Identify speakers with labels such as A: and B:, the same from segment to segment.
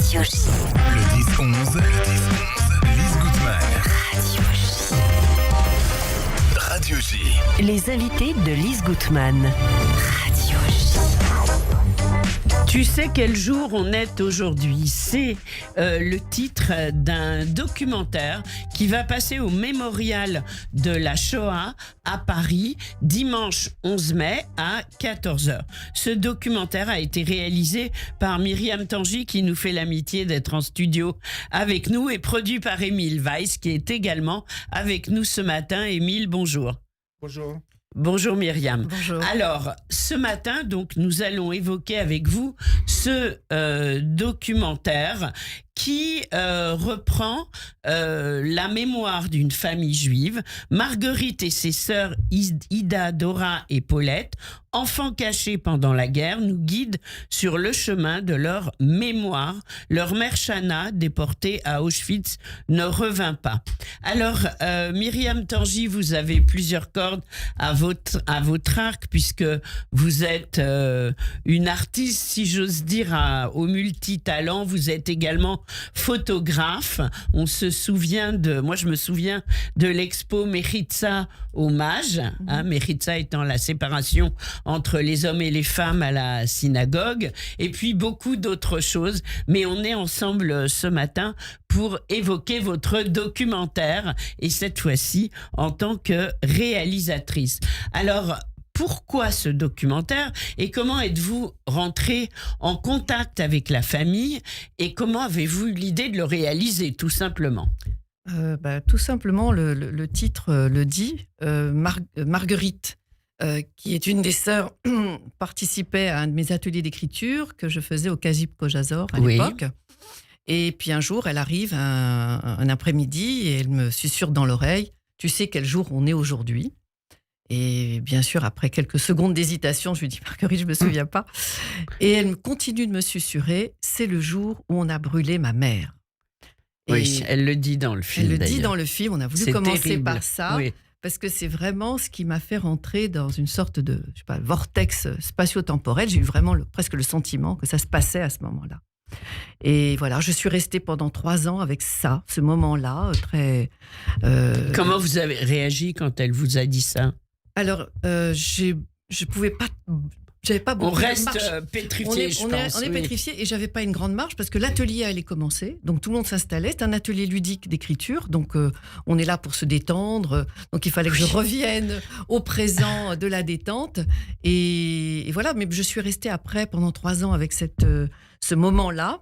A: Radio J.
B: Le 10-11, Lise Goutman.
A: Radio J.
B: Radio J.
C: Les invités de Lise Goutman.
A: Radio J.
D: Tu sais quel jour on est aujourd'hui? C'est le titre d'un documentaire qui va passer au mémorial de la Shoah à Paris dimanche 11 mai à 14h. Ce documentaire a été réalisé par Myriam Tangy qui nous fait l'amitié d'être en studio avec nous et produit par Émile Weiss qui est également avec nous ce matin. Émile, bonjour.
E: Bonjour.
D: Bonjour Myriam.
C: Bonjour.
D: Alors, ce matin, donc, nous allons évoquer avec vous ce documentaire qui reprend la mémoire d'une famille juive, Marguerite et ses sœurs Ida, Dora et Paulette, enfants cachés pendant la guerre, nous guident sur le chemin de leur mémoire. Leur mère Chana, déportée à Auschwitz, ne revint pas. Alors, Myriam Tangy, vous avez plusieurs cordes à votre arc, puisque vous êtes une artiste, si j'ose dire, au multitalent. Vous êtes également photographe. Moi je me souviens de l'expo Meritza Hommage, Meritza étant la séparation entre les hommes et les femmes à la synagogue, et puis beaucoup d'autres choses. Mais on est ensemble ce matin pour évoquer votre documentaire, et cette fois-ci en tant que réalisatrice. Alors, pourquoi ce documentaire et comment êtes-vous rentré en contact avec la famille et comment avez-vous eu l'idée de le réaliser, tout simplement?
F: Tout simplement, le titre le dit. Marguerite, qui est une des sœurs, participait à un de mes ateliers d'écriture que je faisais au Casib Kojazor à l'époque. Et puis un jour, elle arrive un après-midi et elle me susurre dans l'oreille « Tu sais quel jour on est aujourd'hui ?» Et bien sûr, après quelques secondes d'hésitation, je lui dis « Marguerite, je ne me souviens pas. » Et elle continue de me susurrer « C'est le jour où on a brûlé ma mère. »
D: Oui, elle le dit dans le film.
F: Elle le
D: d'ailleurs.
F: dit dans le film. On a voulu commencer par ça, parce que c'est vraiment ce qui m'a fait rentrer dans une sorte de vortex spatio-temporel. J'ai eu vraiment presque le sentiment que ça se passait à ce moment-là. Et voilà, je suis restée pendant 3 ans avec ça, ce moment-là.
D: Comment vous avez réagi quand elle vous a dit ça?
F: Alors, je pouvais pas. J'avais pas beaucoup
D: on reste
F: de marge.
D: pétrifié, je pense.
F: On est pétrifié et j'avais pas une grande marge parce que l'atelier allait commencer. Donc tout le monde s'installait. C'est un atelier ludique d'écriture. Donc on est là pour se détendre. Donc il fallait que je revienne au présent de la détente. Et voilà. Mais je suis restée après pendant 3 ans avec ce moment-là.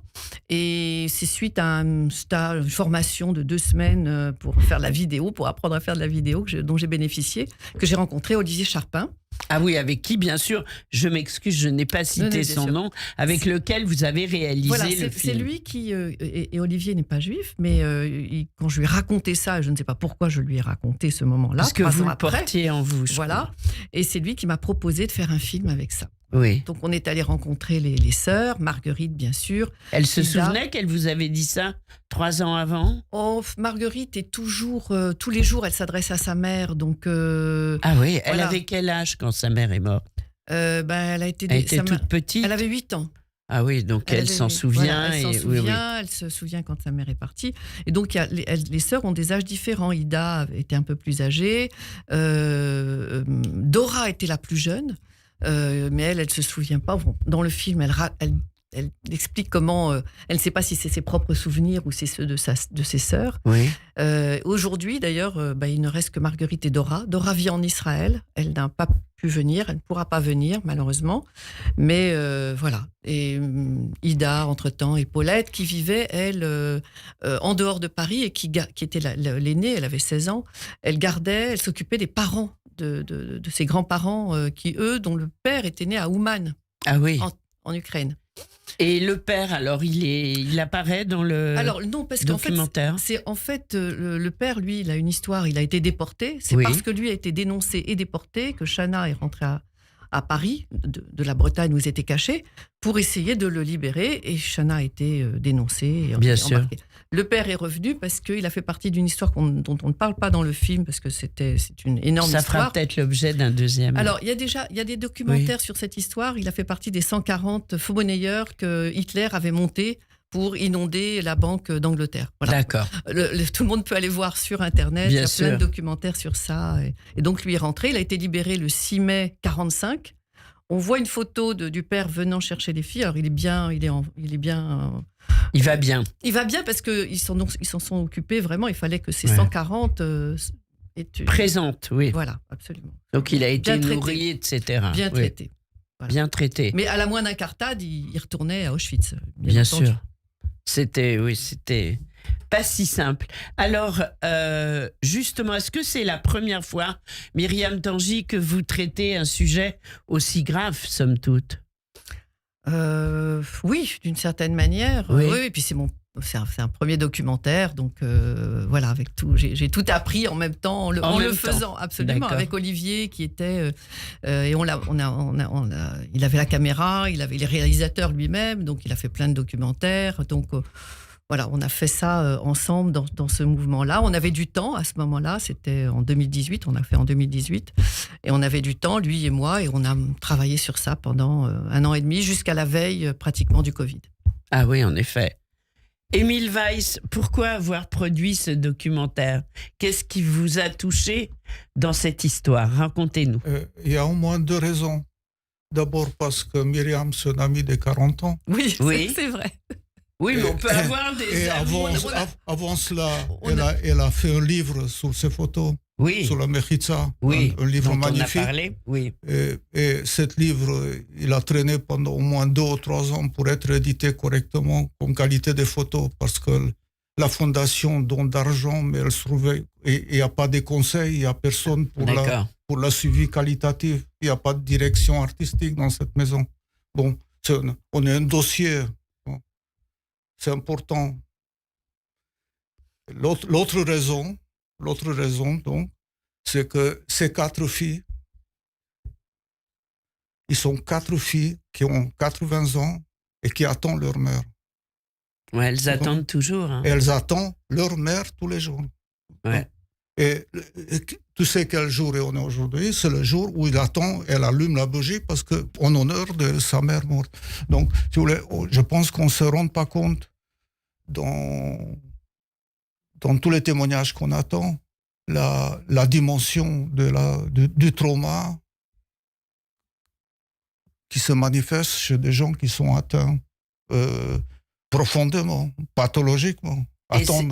F: Et c'est suite à un stage, une formation de 2 semaines pour faire de la vidéo, pour apprendre à faire de la vidéo dont j'ai bénéficié, que j'ai rencontré Olivier Charpin.
D: Ah oui, avec qui, bien sûr, je m'excuse, je n'ai pas cité son nom, avec lequel vous avez réalisé le film.
F: C'est lui qui... et Olivier n'est pas juif, mais quand je lui ai raconté ça, je ne sais pas pourquoi je lui ai raconté ce moment-là.
D: Parce que vous le portiez en vous,
F: voilà. Et c'est lui qui m'a proposé de faire un film avec ça.
D: Oui.
F: Donc on est allé rencontrer les sœurs, Marguerite bien sûr.
D: Elle se souvenait qu'elle vous avait dit ça 3 ans avant?
F: Oh, Marguerite est toujours, tous les jours, elle s'adresse à sa mère. Donc,
D: ah oui, elle avait quel âge quand sa mère est morte?
F: Elle a été,
D: toute petite?
F: Elle avait 8 ans.
D: Ah oui, donc elle s'en souvient.
F: Elle se souvient quand sa mère est partie. Et donc, les sœurs ont des âges différents. Ida était un peu plus âgée. Dora était la plus jeune. Mais elle ne se souvient pas. Dans le film, elle explique comment... elle ne sait pas si c'est ses propres souvenirs ou c'est ceux de ses sœurs.
D: Oui.
F: Aujourd'hui, d'ailleurs, il ne reste que Marguerite et Dora. Dora vit en Israël. Elle n'a pas pu venir. Elle ne pourra pas venir, malheureusement. Mais voilà. Et Ida, entre-temps, et Paulette, qui vivait, elle, en dehors de Paris et qui était l'aînée, elle avait 16 ans. Elle s'occupait des parents de ses grands-parents dont le père était né à Ouman, en Ukraine.
D: Et le père, alors, il apparaît dans le documentaire?
F: En fait, le père, lui, il a une histoire, il a été déporté. C'est parce que lui a été dénoncé et déporté que Chana est rentrée à Paris, de la Bretagne où ils étaient cachés, pour essayer de le libérer. Et Chana a été dénoncé.
D: Bien sûr.
F: Le père est revenu parce qu'il a fait partie d'une histoire dont on ne parle pas dans le film, parce que c'est une énorme histoire.
D: Ça fera peut-être l'objet d'un deuxième.
F: Alors, il y a des documentaires sur cette histoire. Il a fait partie des 140 faux-monnayeurs que Hitler avait montés pour inonder la Banque d'Angleterre. Voilà.
D: D'accord.
F: Tout le monde peut aller voir sur Internet,
D: Bien
F: il y a
D: sûr.
F: plein de documentaires sur ça. Et donc lui est rentré, il a été libéré le 6 mai 45. On voit une photo du père venant chercher les filles. Alors il
D: Il va bien.
F: il va bien parce qu'ils s'en sont occupés vraiment. Il fallait que ces
D: Ouais.
F: 140
D: Présente, oui.
F: Voilà, absolument.
D: Donc il a été
F: Bien traité.
D: nourri, etc.
F: Bien
D: Oui.
F: traité. Voilà.
D: Bien traité.
F: Mais à la moindre incartade, il retournait à Auschwitz.
D: Bien
F: entendu.
D: sûr. C'était pas si simple. Alors, justement, est-ce que c'est la première fois, Myriam Tanguy, que vous traitez un sujet aussi grave, somme toute?
F: Oui, d'une certaine manière.
D: Oui.
F: Oui, et puis c'est un premier documentaire, donc voilà, avec tout, j'ai tout appris en même temps, en le faisant, absolument,
D: D'accord.
F: avec Olivier qui était, et il avait la caméra, il avait les réalisateurs lui-même, donc il a fait plein de documentaires, donc voilà, on a fait ça ensemble dans ce mouvement-là. On avait du temps à ce moment-là, c'était en 2018, on a fait en 2018, et on avait du temps, lui et moi, et on a travaillé sur ça pendant 1 an et demi, jusqu'à la veille pratiquement du Covid.
D: Ah oui, en effet. Émile Weiss, pourquoi avoir produit ce documentaire? Qu'est-ce qui vous a touché dans cette histoire? Racontez-nous.
E: Il y a au moins 2 raisons. D'abord parce que Myriam, c'est une amie de 40 ans.
F: Oui,
D: Oui.
F: c'est vrai.
D: Oui, mais on peut avoir des
E: Et
D: amis.
E: avant cela,
F: on a-
E: elle a fait un livre sur ses photos,
D: Oui,
E: sur la Mechiza,
D: oui.
E: un livre
D: dont
E: magnifique.
D: On a parlé, oui.
E: Et cet livre, il a traîné pendant au moins 2 ou 3 ans pour être édité correctement, comme qualité de photos, parce que la fondation donne d'argent, mais elle se trouvait, et il n'y a pas de conseils, il n'y a personne
D: D'accord.
E: pour la suivi qualitatif. Il n'y a pas de direction artistique dans cette maison. Bon, on est un dossier. Bon, c'est important. L'autre raison, donc, c'est que ces 4 filles, ils sont 4 filles qui ont 80 ans et qui attendent leur mère.
D: Ouais, elles attendent toujours. Hein.
E: Et elles attendent leur mère tous les jours.
D: Ouais.
E: Et tu sais quel jour on est aujourd'hui? C'est le jour où elle allume la bougie parce que, en honneur de sa mère morte. Donc, si vous voulez, je pense qu'on ne se rend pas compte dans tous les témoignages qu'on attend, la dimension du trauma qui se manifeste chez des gens qui sont atteints profondément, pathologiquement.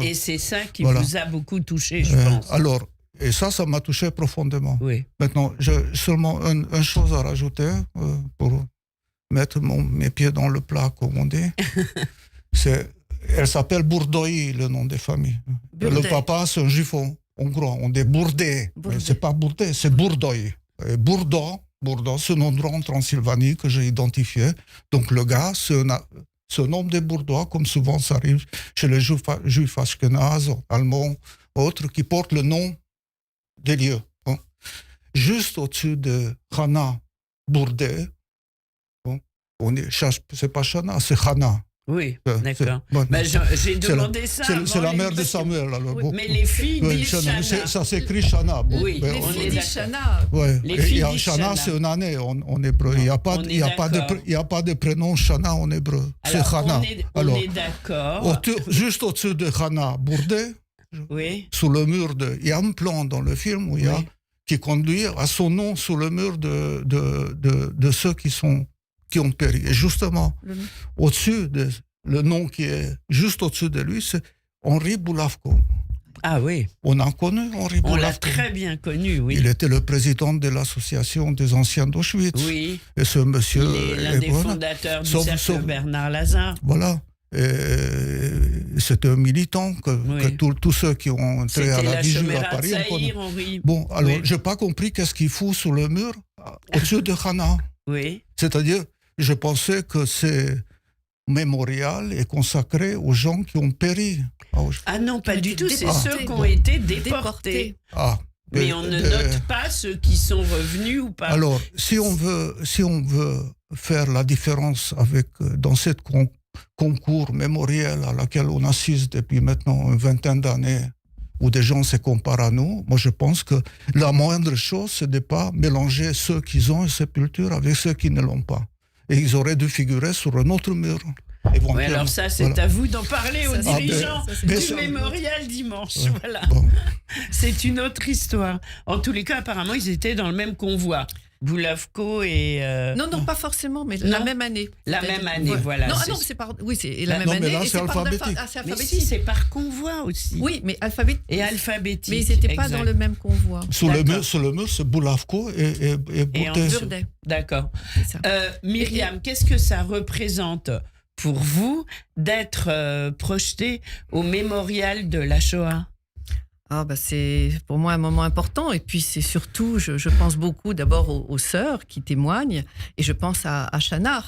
D: Et c'est ça qui
E: Voilà.
D: vous a beaucoup touché, je pense.
E: Alors, et ça m'a touché profondément.
D: Oui.
E: Maintenant, j'ai seulement une chose à rajouter pour mettre mes pieds dans le plat, comme on dit. Elle s'appelle Bourdoï, le nom des familles.
F: Bourdet.
E: Le papa, c'est un juif hongrois. On dit Bourdet.
F: Bourdet.
E: C'est pas Bourdet, c'est Bourdoï. Et Bourdo, c'est un endroit en Transylvanie que j'ai identifié. Donc le gars, c'est un homme des Bourdois, comme souvent ça arrive chez les juifs ashkénazes, allemands, autres, qui portent le nom des lieux. Bon. Juste au-dessus de Hana Bourdet, bon, c'est pas Shana, c'est Hana.
D: Oui,
E: C'est-
D: d'accord.
E: bon,
D: Ben, j'ai
E: c'est
D: demandé ça.
E: c'est
D: avant
E: la mère de
D: l'émission.
E: Samuel. Alors,
F: Oui,
E: bon.
D: Mais les filles
E: Ouais,
D: disent
E: Shana,
D: Shana.
E: ça s'écrit Shana. Bon,
D: Oui,
E: ben,
F: Les
D: on
F: filles
D: est
F: disent
D: d'accord.
F: Shana.
E: ouais.
D: Les
E: Et
D: filles
E: il y a
D: disent
E: Shana,
D: Shana.
E: c'est une année en hébreu. Il n'y a pas,
D: on est
E: il y a pas
D: d'accord.
E: il y a pas de prénom Shana en hébreu. C'est
D: Alors,
E: Hana.
D: on
E: Alors,
D: est d'accord.
E: juste au-dessus de Hana Bourdet,
D: Oui,
E: sous le mur il y a un plan dans le film où il y a
D: Oui.
E: qui conduit à son nom sous le mur de ceux qui ont péri. Et justement, au-dessus le nom qui est juste au-dessus de lui, c'est Henri Boulavko.
D: ah oui,
E: On a connu Henri
D: on l'a
E: Boulavko.
D: très bien connu, oui.
E: Il était le président de l'association des anciens d'Auschwitz.
D: Oui,
E: Et ce monsieur.
D: il est l'un des
E: voilà.
D: fondateurs du
E: Sauf-
D: cercle
E: sauf-
D: Bernard Lazare.
E: Voilà. C'était un militant que
D: Oui.
E: tous ceux qui ont entré à
D: C'était
E: la
D: la
E: Vigie à
D: Choméra de
E: Paris ont connu.
D: Saïr, Henri.
E: Bon, alors,
D: Oui.
E: j'ai pas compris qu'est-ce qu'il fout sous le mur au-dessus de Hana.
D: Oui,
E: C'est-à-dire, je pensais que ce mémorial est consacré aux gens qui ont péri.
D: ah non, pas
F: ont
D: du
F: été
D: tout, c'est
F: déportés.
D: ceux qui ont été déportés.
E: Ah,
D: Mais on ne note pas ceux qui sont revenus ou pas.
E: Alors, si on veut faire la différence dans cette concours mémoriel à laquelle on assiste depuis maintenant une vingtaine d'années, où des gens se comparent à nous, moi je pense que la moindre chose, c'est de ne pas mélanger ceux qui ont une sépulture avec ceux qui ne l'ont pas. Et ils auraient dû figurer sur un autre mur. éventuellement.
D: Oui, alors ça, c'est
E: Voilà.
D: à vous d'en parler aux
F: Ça, c'est-
D: dirigeants
F: ça, c'est
E: bien
D: du
E: sûr.
D: mémorial dimanche.
E: Ouais.
D: Voilà.
E: Bon.
D: C'est une autre histoire. En tous les cas, apparemment, ils étaient dans le même convoi. Boulavko et...
F: Non, pas forcément, mais la
D: Non.
F: même année.
D: La
F: C'est-à-dire-
D: même année, voilà,
F: Non,
D: c'est-
F: c'est par. Oui, c'est la
D: Non,
F: même
E: mais
F: année.
E: là,
F: et
E: c'est
F: par
E: alphabétique.
F: c'est
D: Mais
F: alphabétique.
D: si, c'est par convoi aussi.
F: Oui, mais alphabétique.
D: Et alphabétique.
F: Mais ils n'étaient pas
D: exact.
F: dans le même convoi.
E: Sous le
D: D'accord.
E: mur, c'est Boulavko et
D: Et en
E: Bourdet.
F: Burdet,
D: D'accord.
F: c'est ça.
D: Myriam, qu'est-ce que ça représente pour vous d'être projeté au mémorial de la Shoah?
F: C'est pour moi un moment important. Et puis, c'est surtout, je pense beaucoup d'abord aux sœurs qui témoignent. Et je pense à Hannah,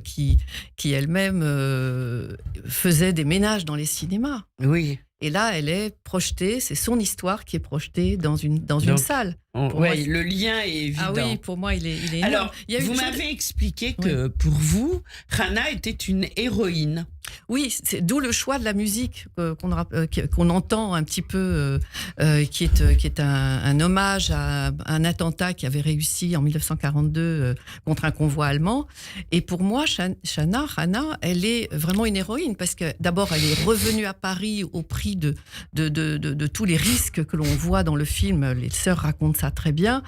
F: qui elle-même faisait des ménages dans les cinémas.
D: Oui.
F: Et là, elle est projetée, c'est son histoire qui est projetée dans une
D: Donc,
F: salle. Pour
D: Ouais,
F: moi,
D: le lien est évident.
F: Ah oui, pour moi, il est énorme.
D: Alors,
F: Il y a
D: vous
F: une chose-
D: m'avez expliqué que pour vous, Hannah était une héroïne.
F: Oui, c'est d'où le choix de la musique qu'on entend un petit peu, qui est un hommage à un attentat qui avait réussi en 1942 contre un convoi allemand. Et pour moi, Hannah, elle est vraiment une héroïne parce que d'abord, elle est revenue à Paris au prix de tous les risques que l'on voit dans le film. Les sœurs racontent ça très bien,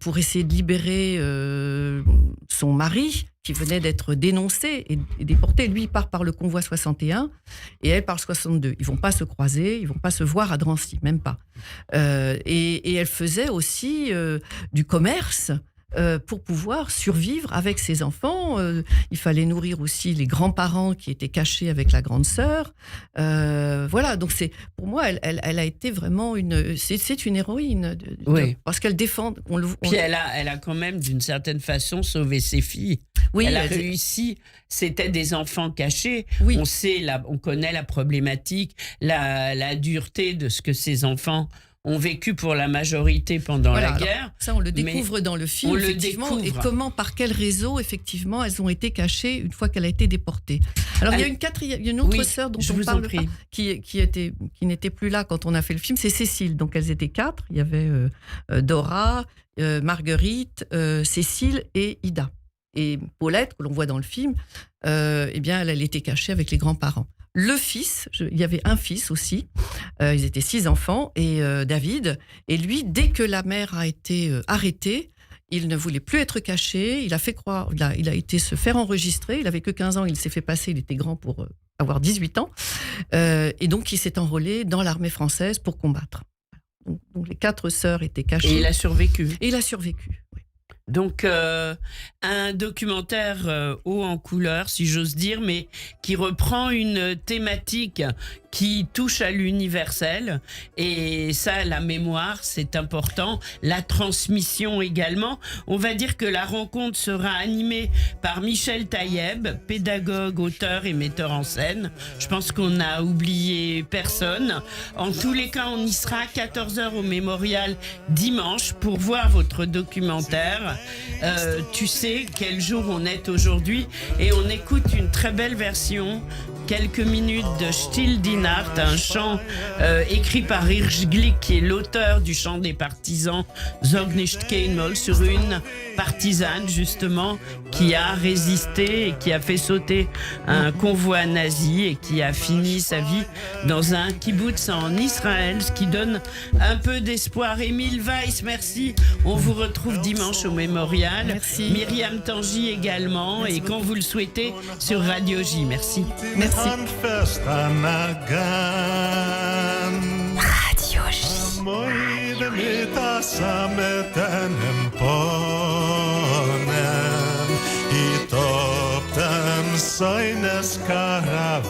F: pour essayer de libérer son mari, qui venait d'être dénoncé et déporté. Lui, il part par le convoi 61 et elle par le 62. Ils vont pas se croiser, ils vont pas se voir à Drancy, même pas. Et elle faisait aussi du commerce pour pouvoir survivre avec ses enfants. Il fallait nourrir aussi les grands-parents qui étaient cachés avec la grande sœur. Voilà, donc pour moi, elle a été vraiment c'est une héroïne.
D: Oui.
F: Parce qu'elle défend.
D: Puis elle a quand même, d'une certaine façon, sauvé ses filles.
F: Oui,
D: elle a réussi. C'était des enfants cachés.
F: Oui.
D: On connaît la problématique, la dureté de ce que ces enfants ont vécu pour la majorité pendant
F: Voilà,
D: la
F: alors,
D: guerre.
F: ça, on le découvre dans le film,
D: on le
F: effectivement,
D: découvre.
F: et comment, par quel réseau, effectivement, elles ont été cachées une fois qu'elle a été déportée. Alors, il y a une autre
D: Oui,
F: sœur dont
D: je
F: on
D: vous en
F: parle
D: prie.
F: pas, qui n'était plus là quand on a fait le film, c'est Cécile. Donc, elles étaient 4. Il y avait Dora, Marguerite, Cécile et Ida. Et Paulette, que l'on voit dans le film, eh bien, elle était cachée avec les grands-parents. Le fils, il y avait un fils aussi, ils étaient 6 enfants, et David, et lui, dès que la mère a été arrêtée, il ne voulait plus être caché, il a été se faire enregistrer, il avait que 15 ans, il s'est fait passer, il était grand pour avoir 18 ans, et donc il s'est enrôlé dans l'armée française pour combattre. Donc les 4 sœurs étaient cachées.
D: Et il a survécu.
F: Et il a survécu, oui.
D: Donc, un documentaire haut en couleur, si j'ose dire, mais qui reprend une thématique qui touche à l'universel. Et ça, la mémoire, c'est important. La transmission également. On va dire que la rencontre sera animée par Michel Taïeb, pédagogue, auteur et metteur en scène. Je pense qu'on n'a oublié personne. En tous les cas, on y sera à 14h au Mémorial dimanche pour voir votre documentaire. Tu sais quel jour on est aujourd'hui, et on écoute une très belle version, quelques minutes de Still die Nacht, un chant écrit par Hirsch Glick, qui est l'auteur du chant des partisans Sag nicht keinmal, sur une partisane justement qui a résisté et qui a fait sauter un convoi nazi et qui a fini sa vie dans un kibbutz en Israël, ce qui donne un peu d'espoir. Émile Weiss, merci. On vous retrouve dimanche au Mémorial.
F: Merci.
D: Myriam Tangy également, et quand vous le souhaitez sur Radio J. Merci.
F: Merci.
A: Handfest הנגן.
C: Radio J.
A: Moide mit asameten ponen. Hitopten seines Karawan.